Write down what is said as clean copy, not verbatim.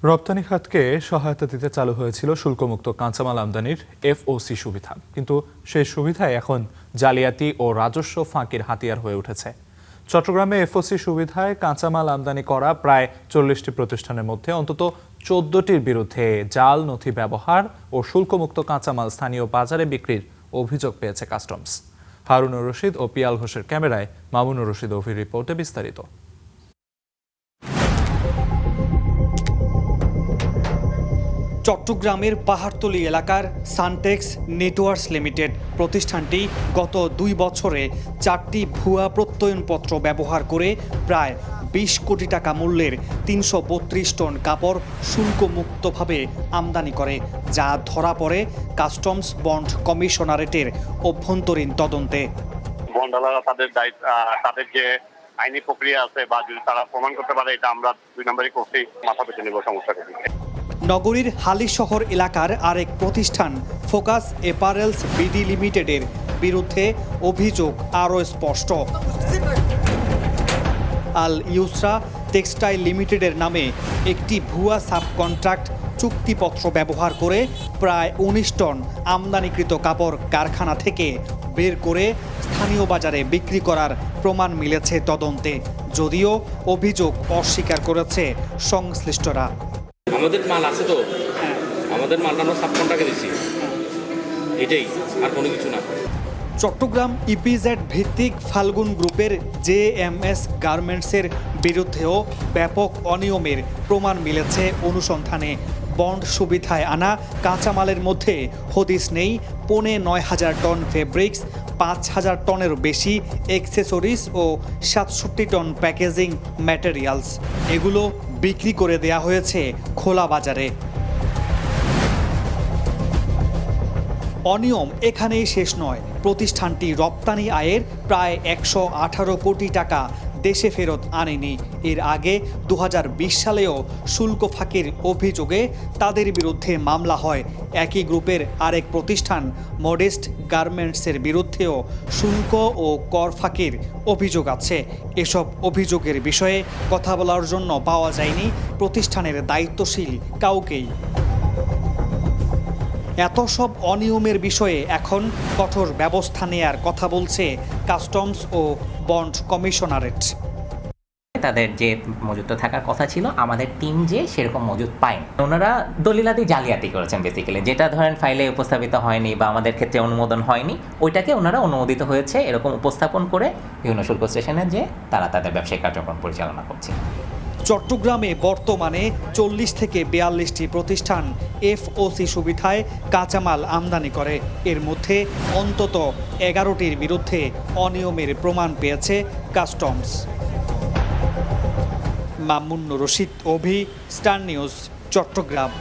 রপ্তানি খাতকে সহায়তা দিতে চালু হয়েছিল শুল্কমুক্ত কাঁচামাল আমদানির এফওসি সুবিধা, কিন্তু সেই সুবিধায় এখন জালিয়াতি ও রাজস্ব ফাঁকির হাতিয়ার হয়ে উঠেছে। চট্টগ্রামে এফওসি সুবিধায় কাঁচামাল আমদানি করা প্রায় 40টি প্রতিষ্ঠানের মধ্যে অন্তত 14টির বিরুদ্ধে জাল নথি ব্যবহার ও শুল্কমুক্ত কাঁচামাল স্থানীয় বাজারে বিক্রির অভিযোগ পেয়েছে কাস্টমস। হারুনুর রশিদ ও পিয়াল ঘোষের ক্যামেরায় মামুনুর রশিদ অভির রিপোর্টে বিস্তারিত। চট্টগ্রামের পাহাড়তলী এলাকার সানটেক্স নেটওয়ার্কস লিমিটেড প্রতিষ্ঠানটি গত 2 বছরে 4টি ভুয়া প্রত্যয়নপত্র ব্যবহার করে প্রায় 20 কোটি টাকা মূল্যের 332 টন কাপড় শুল্কমুক্তভাবে আমদানি করে, যা ধরা পড়ে কাস্টমস বন্ড কমিশনারেটের অভ্যন্তরীণ তদন্তে। বন্ডালারা তাদের যে আইনি প্রক্রিয়া আছে বা যদি তারা প্রমাণ করতে পারে, এটা আমরা 2 নম্বরই করছি, মাথা পেতে নেব সমস্যাটা। নগরীর হালিশহর এলাকার আরেক প্রতিষ্ঠান ফোকাস অ্যাপারেলস বিডি লিমিটেডের বিরুদ্ধে অভিযোগ আরও স্পষ্ট। আল ইউসরা টেক্সটাইল লিমিটেডের নামে একটি ভুয়া সাবকন্ট্রাক্ট চুক্তিপত্র ব্যবহার করে প্রায় 19 টন আমদানিকৃত কাপড় কারখানা থেকে বের করে স্থানীয় বাজারে বিক্রি করার প্রমাণ মিলেছে তদন্তে, যদিও অভিযোগ অস্বীকার করেছে সংশ্লিষ্টরা। আমাদের মাল আছে তো, আমাদের মালটা আমরা সাবকন্ট্রাক্টে দিচ্ছি, এটাই, আর কোনো কিছু না। চট্টগ্রাম ইপিজেড ভিত্তিক ফাল্গুন গ্রুপের জেএমএস গার্মেন্টসের বিরুদ্ধেও ব্যাপক অনিয়মের প্রমাণ মিলেছে অনুসন্ধানে। বন্ড সুবিধায় আনা কাঁচামালের মধ্যে হদিস নেই 9,500 টন ফেব্রিক্স, 5,000 টনেরও বেশি অ্যাক্সেসরিজ ও 67 টন প্যাকেজিং ম্যাটেরিয়ালস। এগুলো বিক্রি করে দেয়া হয়েছে খোলা বাজারে। অনিয়ম এখানেই শেষ নয়। প্রতিষ্ঠানটি রপ্তানি আয়ের প্রায় 118 কোটি টাকা দেশে ফেরত আনেনি। এর আগে 2020 সালেও শুল্ক ফাঁকির অভিযোগে তাদের বিরুদ্ধে মামলা হয়। একই গ্রুপের আরেক প্রতিষ্ঠান মডেস্ট গার্মেন্টসের বিরুদ্ধেও শুল্ক ও কর ফাঁকির অভিযোগ আছে। এসব অভিযোগের বিষয়ে কথা বলার জন্য পাওয়া যায়নি প্রতিষ্ঠানের দায়িত্বশীল কাউকেই। এত সব অনিয়মের বিষয়ে এখন কঠোর ব্যবস্থা নেয়ার কথা বলছে কাস্টমস ও বন্ড কমিশনারেট। তাদের যে মজুদটা থাকার কথা ছিল, আমাদের টিম যে সেরকম মজুদ পায়নি। ওনারা দলিলাতি জালিয়াতি করেছেন বেসিক্যালি, যেটা ধরেন ফাইলে উপস্থাপিত হয়নি বা আমাদের ক্ষেত্রে অনুমোদন হয়নি, ওইটাকে ওনারা অনুমোদিত হয়েছে এরকম উপস্থাপন করে বিভিন্ন শুল্ক স্টেশনে যে তারা তাদের ব্যবসায়িক কার্যক্রম পরিচালনা করছে। চট্টগ্রামে বর্তমানে 40 থেকে 42টি প্রতিষ্ঠান এফওসি সুবিধায় কাঁচামাল আমদানি করে। এর মধ্যে অন্তত 11টির বিরুদ্ধে অনিয়মের প্রমাণ পেয়েছে কাস্টমস। মামুনুর রশিদ, অভি, স্টার নিউজ, চট্টগ্রাম।